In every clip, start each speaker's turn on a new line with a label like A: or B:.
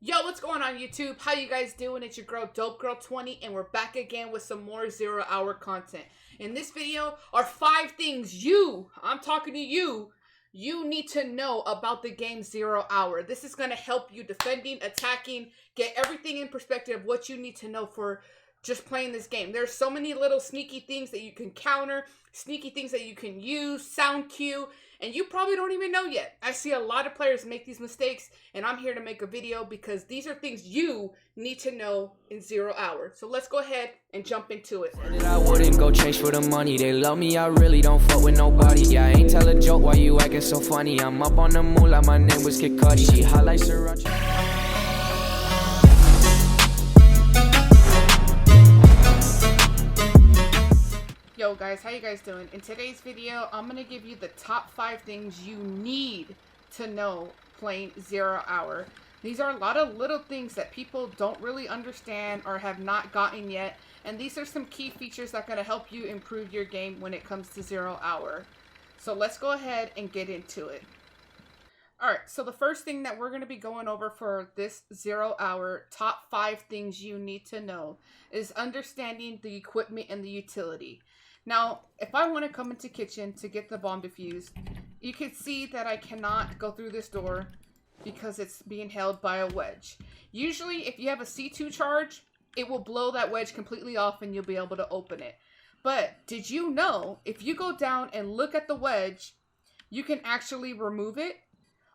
A: Yo, what's going on YouTube? How you guys doing? It's your girl Dope Girl 20 and we're back again with some more 0 hour content. In this video are 5 things I'm talking to you need to know about the game 0 hour. This is going to help you defending, attacking, get everything in perspective, what you need to know for just playing this game. There's so many little sneaky things that you can counter, sneaky things that you can use, sound cue, and you probably don't even know yet. I see a lot of players make these mistakes, and I'm here to make a video because these are things you need to know in 0 hour. So let's go ahead and jump into it.
B: I wouldn't go chase for the money. They love me, I really don't fuck with nobody. Yeah, I ain't tell a joke, why you acting so funny? I'm up on the moolah, my name was Kid Cudi. She hot like sriracha.
A: Yo guys, how you guys doing? In today's video, I'm going to give you the top 5 things you need to know playing 0 hour. These are a lot of little things that people don't really understand or have not gotten yet. And these are some key features that are going to help you improve your game when it comes to 0 hour. So let's go ahead and get into it. Alright, so the first thing that we're going to be going over for this 0 hour top 5 things you need to know is understanding the equipment and the utility. Now, if I want to come into kitchen to get the bomb defused, you can see that I cannot go through this door because it's being held by a wedge. Usually, if you have a C2 charge, it will blow that wedge completely off and you'll be able to open it. But did you know, if you go down and look at the wedge, you can actually remove it?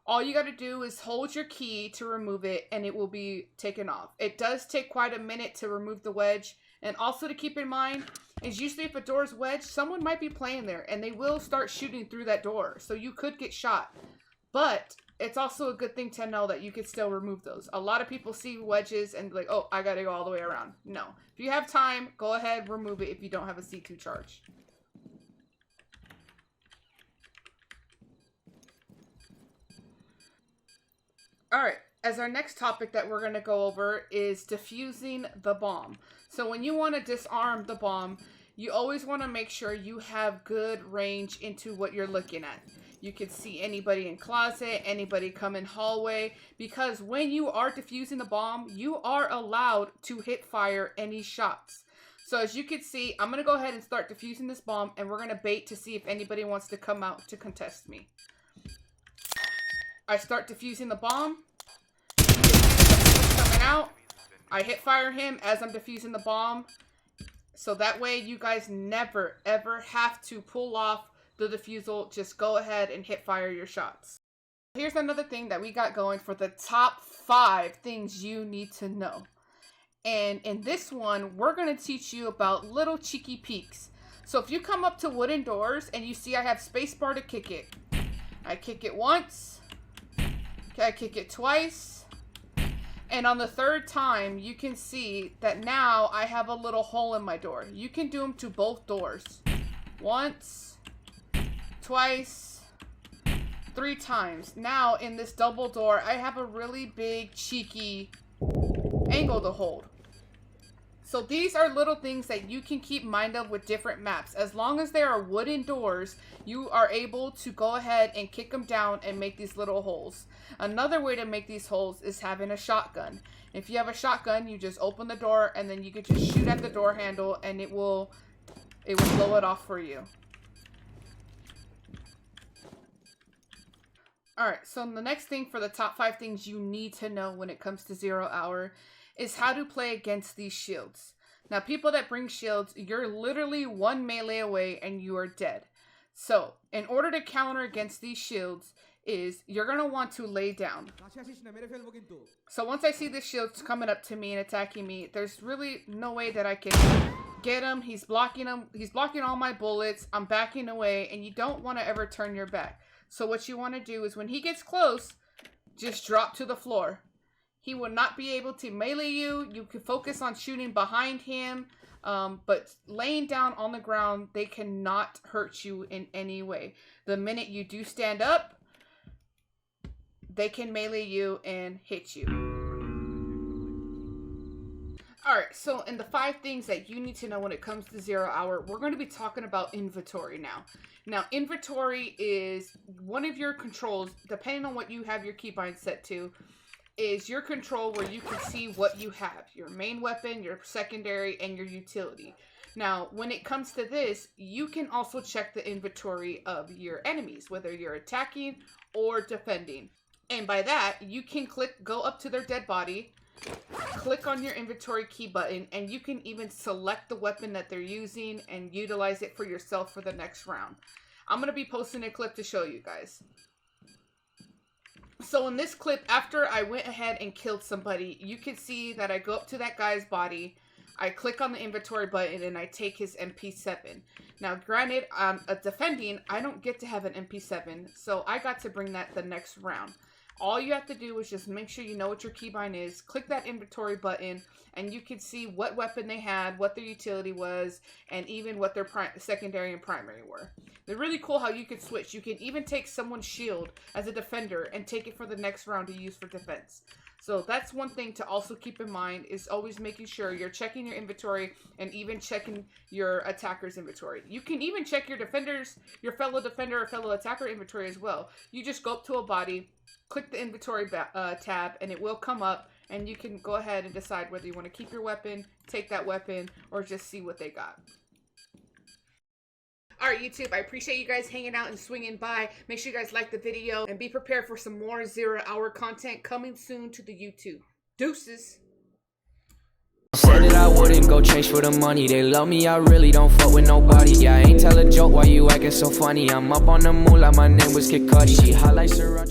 A: All you got to do is hold your key to remove it and it will be taken off. It does take quite a minute to remove the wedge. And also to keep in mind is usually if a door is wedged, someone might be playing there and they will start shooting through that door. So you could get shot. But it's also a good thing to know that you could still remove those. A lot of people see wedges and be like, oh, I got to go all the way around. No. If you have time, go ahead, remove it if you don't have a C2 charge. Alright, as our next topic that we're going to go over is defusing the bomb. So when you want to disarm the bomb, you always want to make sure you have good range into what you're looking at. You can see anybody in closet, anybody come in hallway, because when you are defusing the bomb, you are allowed to hit fire any shots. So as you can see, I'm going to go ahead and start defusing this bomb, and we're going to bait to see if anybody wants to come out to contest me. I start defusing the bomb. Coming out. I hit fire him as I'm defusing the bomb. So that way you guys never ever have to pull off the defusal. Just go ahead and hit fire your shots. Here's another thing that we got going for the top 5 things you need to know. And in this one, we're going to teach you about little cheeky peeks. So if you come up to wooden doors and you see I have spacebar to kick it. I kick it once. Okay, I kick it twice. And on the 3rd time, you can see that now I have a little hole in my door. You can do them to both doors. Once, twice, 3 times. Now, in this double door, I have a really big, cheeky angle to hold. So these are little things that you can keep mind of with different maps. As long as they are wooden doors, you are able to go ahead and kick them down and make these little holes. Another way to make these holes is having a shotgun. If you have a shotgun, you just open the door and then you can just shoot at the door handle and it will blow it off for you. Alright, so the next thing for the top 5 things you need to know when it comes to 0 hour is how to play against these shields. Now, people that bring shields, you're literally 1 melee away and you are dead. So, in order to counter against these shields, is you're going to want to lay down. So once I see this shield coming up to me and attacking me, there's really no way that I can get him. He's blocking him. He's blocking all my bullets. I'm backing away, and you don't want to ever turn your back. So what you want to do is when he gets close, just drop to the floor. He will not be able to melee you. You can focus on shooting behind him. But laying down on the ground, they cannot hurt you in any way. The minute you do stand up, they can melee you and hit you. Alright, so in the 5 things that you need to know when it comes to 0 hour, we're going to be talking about inventory now. Now, inventory is one of your controls, depending on what you have your keybind set to. is your control, where you can see what you have. Your main weapon, your secondary, and your utility. Now, when it comes to this, you can also check the inventory of your enemies, whether you're attacking or defending. And by that, you can go up to their dead body, click on your inventory key button, and you can even select the weapon that they're using and utilize it for yourself for the next round. I'm going to be posting a clip to show you guys. So in this clip, after I went ahead and killed somebody, you can see that I go up to that guy's body, I click on the inventory button, and I take his MP7. Now, granted, defending, I don't get to have an MP7, so I got to bring that the next round. All you have to do is just make sure you know what your keybind is, click that inventory button, and you can see what weapon they had, what their utility was, and even what their secondary and primary were. They're really cool how you can switch. You can even take someone's shield as a defender and take it for the next round to use for defense. So that's one thing to also keep in mind, is always making sure you're checking your inventory and even checking your attacker's inventory. You can even check your fellow defender or fellow attacker inventory as well. You just go up to a body, click the inventory tab, and it will come up, and you can go ahead and decide whether you want to keep your weapon, take that weapon, or just see what they got. Alright, YouTube, I appreciate you guys hanging out and swinging by. Make sure you guys like the video and be prepared for some more 0 Hour content coming soon to the YouTube. Deuces.
B: Said that I wouldn't go chase for the money. They love me, I really don't fuck with nobody. Yeah, I ain't tell a joke, why you acting so funny? I'm up on the moolah, my name was Kid Cudi. She highlights her.